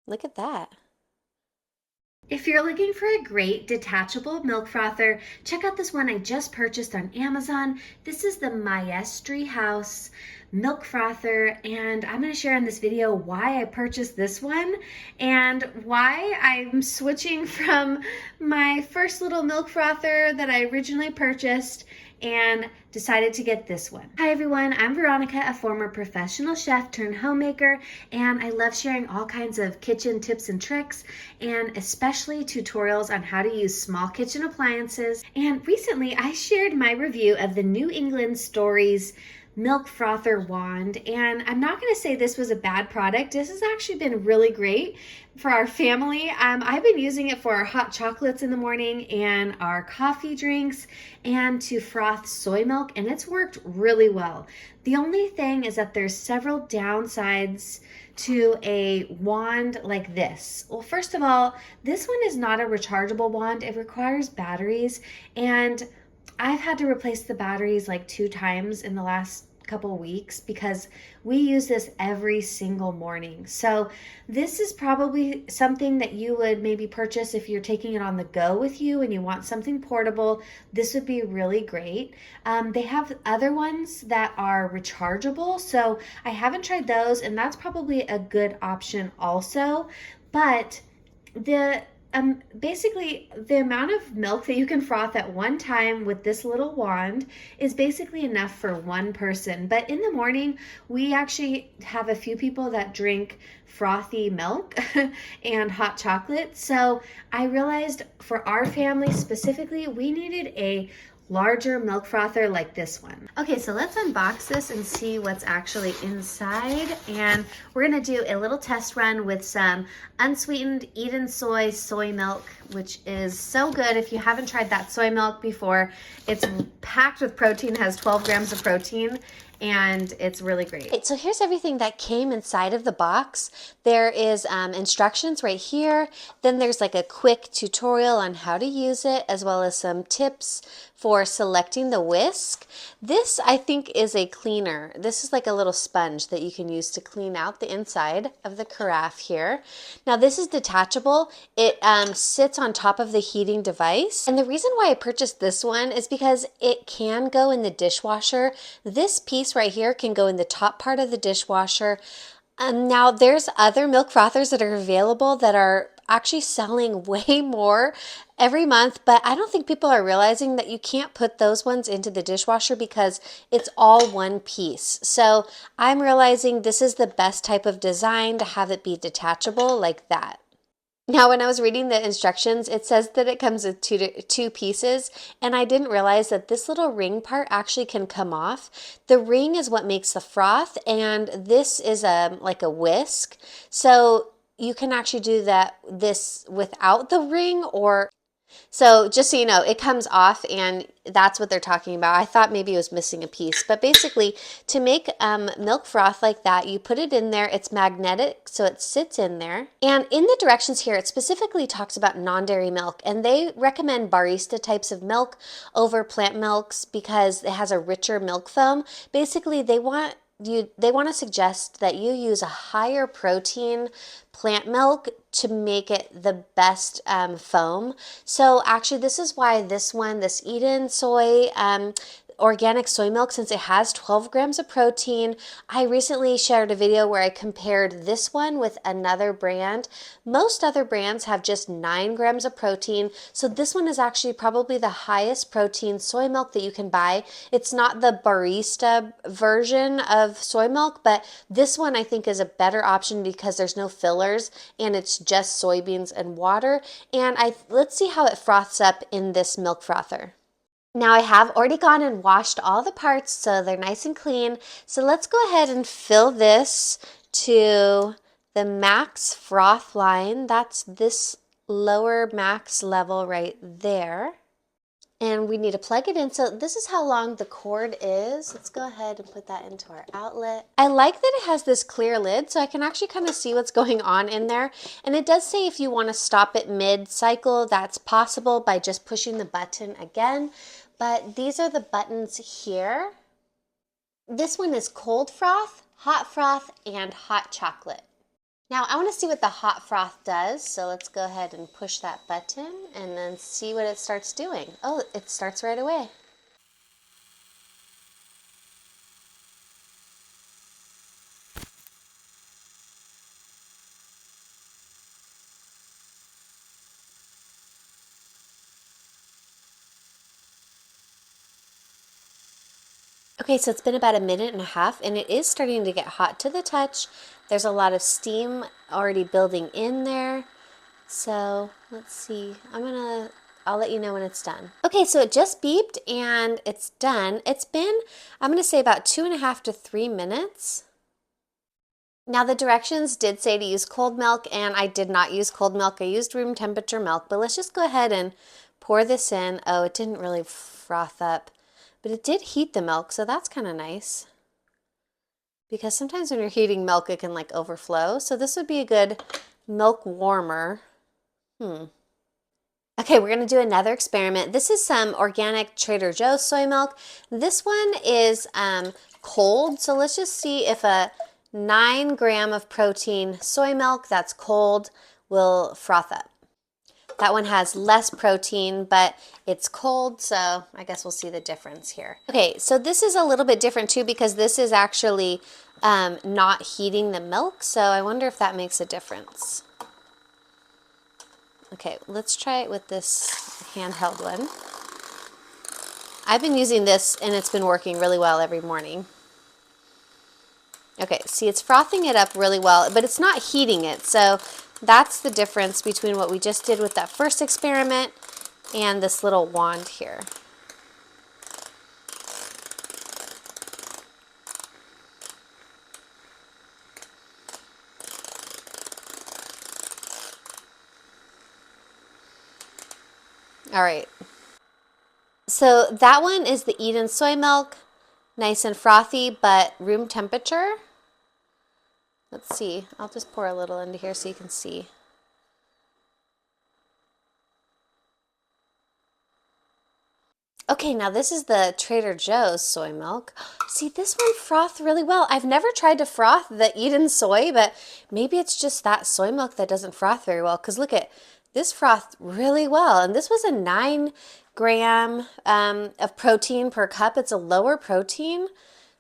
Look at that. If you're looking for a great detachable milk frother, check out this one I just purchased on Amazon. This is the Maestri House milk frother, and I'm going to share in this video why I purchased this one and why I'm switching from my first little milk frother that I originally purchased and decided to get this one. Hi everyone, I'm Veronica, a former professional chef turned homemaker, and I love sharing all kinds of kitchen tips and tricks, and especially tutorials on how to use small kitchen appliances. And recently I shared my review of the New England Stories milk frother wand, and I'm not going to say this was a bad product. This has actually been really great for our family. I've been using it for our hot chocolates in the morning and our coffee drinks and to froth soy milk, and it's worked really well. The only thing is that there's several downsides to a wand like this. Well, first of all, this one is not a rechargeable wand. It requires batteries, and I've had to replace the batteries like 2 times in the last couple weeks because we use this every single morning. So this is probably something that you would maybe purchase if you're taking it on the go with you and you want something portable. This would be really great. They have other ones that are rechargeable, so I haven't tried those, and that's probably a good option also. But the basically the amount of milk that you can froth at one time with this little wand is basically enough for one person. But in the morning, we actually have a few people that drink frothy milk and hot chocolate. So I realized for our family specifically, we needed a larger milk frother like this one. Okay, so let's unbox this and see what's actually inside. And we're gonna do a little test run with some unsweetened Edensoy soy milk, which is so good. If you haven't tried that soy milk before, it's packed with protein, has 12 grams of protein, and it's really great. Okay, so here's everything that came inside of the box. There is instructions right here. Then there's like a quick tutorial on how to use it, as well as some tips for selecting the whisk. This, I think, is a cleaner. This is like a little sponge that you can use to clean out the inside of the carafe here. Now this is detachable. It sits on top of the heating device. And the reason why I purchased this one is because it can go in the dishwasher. This piece right here can go in the top part of the dishwasher. Now there's other milk frothers that are available that are actually selling way more every month, but I don't think people are realizing that you can't put those ones into the dishwasher because it's all one piece. So I'm realizing this is the best type of design to have it be detachable like that. Now, when I was reading the instructions, it says that it comes with two pieces, and I didn't realize that this little ring part actually can come off. The ring is what makes the froth, and this is like a whisk. So you can actually do this without the ring, or so just so you know, it comes off, and that's what they're talking about. I thought maybe it was missing a piece, but basically to make milk froth like that, you put it in there. It's magnetic, so it sits in there. And in the directions here, it specifically talks about non-dairy milk, and they recommend barista types of milk over plant milks because it has a richer milk foam. Basically, they want to suggest that you use a higher protein plant milk to make it the best foam. So actually this is why this one, this Edensoy organic soy milk, since it has 12 grams of protein. I recently shared a video where I compared this one with another brand. Most other brands have just 9 grams of protein, so this one is actually probably the highest protein soy milk that you can buy. It's not the barista version of soy milk, but this one I think is a better option because there's no fillers and it's just soybeans and water. And let's see how it froths up in this milk frother. Now I have already gone and washed all the parts so they're nice and clean. So let's go ahead and fill this to the max froth line. That's this lower max level right there. And we need to plug it in. So this is how long the cord is. Let's go ahead and put that into our outlet. I like that it has this clear lid so I can actually kind of see what's going on in there. And it does say if you want to stop it mid-cycle, that's possible by just pushing the button again. But these are the buttons here. This one is cold froth, hot froth, and hot chocolate. Now I want to see what the hot froth does, so let's go ahead and push that button and then see what it starts doing. Oh, it starts right away. Okay, so it's been about a minute and a half and it is starting to get hot to the touch. There's a lot of steam already building in there. So let's see, I'll let you know when it's done. Okay, so it just beeped and it's done. It's been, I'm gonna say about 2.5 to 3 minutes. Now the directions did say to use cold milk and I did not use cold milk. I used room temperature milk, but let's just go ahead and pour this in. Oh, it didn't really froth up, but it did heat the milk, so that's kind of nice. Because sometimes when you're heating milk, it can like overflow. So this would be a good milk warmer. Okay, we're gonna do another experiment. This is some organic Trader Joe's soy milk. This one is cold, so let's just see if a 9 gram of protein soy milk that's cold will froth up. That one has less protein, but it's cold, so I guess we'll see the difference here. Okay, so this is a little bit different too because this is actually not heating the milk, so I wonder if that makes a difference. Okay, let's try it with this handheld one. I've been using this and it's been working really well every morning. Okay, see, it's frothing it up really well, but it's not heating it. So that's the difference between what we just did with that first experiment and this little wand here. All right. So that one is the Edensoy milk, nice and frothy, but room temperature. Let's see, I'll just pour a little into here so you can see. Okay, now this is the Trader Joe's soy milk. See, this one frothed really well. I've never tried to froth the Edensoy, but maybe it's just that soy milk that doesn't froth very well. Because look at this frothed really well. And this was a 9 gram of protein per cup. It's a lower protein.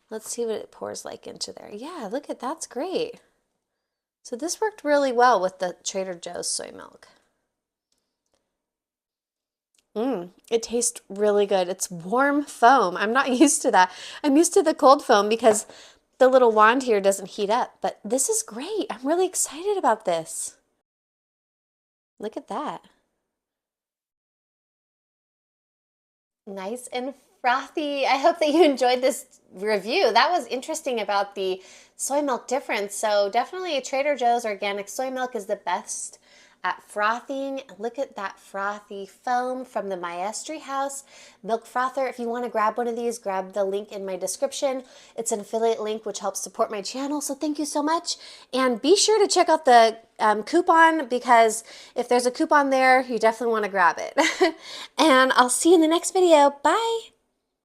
Let's see what it pours like into there. Yeah, look at that's great. So this worked really well with the Trader Joe's soy milk. It tastes really good. It's warm foam. I'm not used to that. I'm used to the cold foam because the little wand here doesn't heat up. But this is great. I'm really excited about this. Look at that. Nice and frothy. I hope that you enjoyed this review. That was interesting about the soy milk difference. So definitely Trader Joe's organic soy milk is the best at frothing. Look at that frothy foam from the Maestri House milk frother. If you want to grab one of these, grab the link in my description. It's an affiliate link which helps support my channel, so thank you so much. And be sure to check out the coupon, because if there's a coupon there, you definitely want to grab it. And I'll see you in the next video. Bye!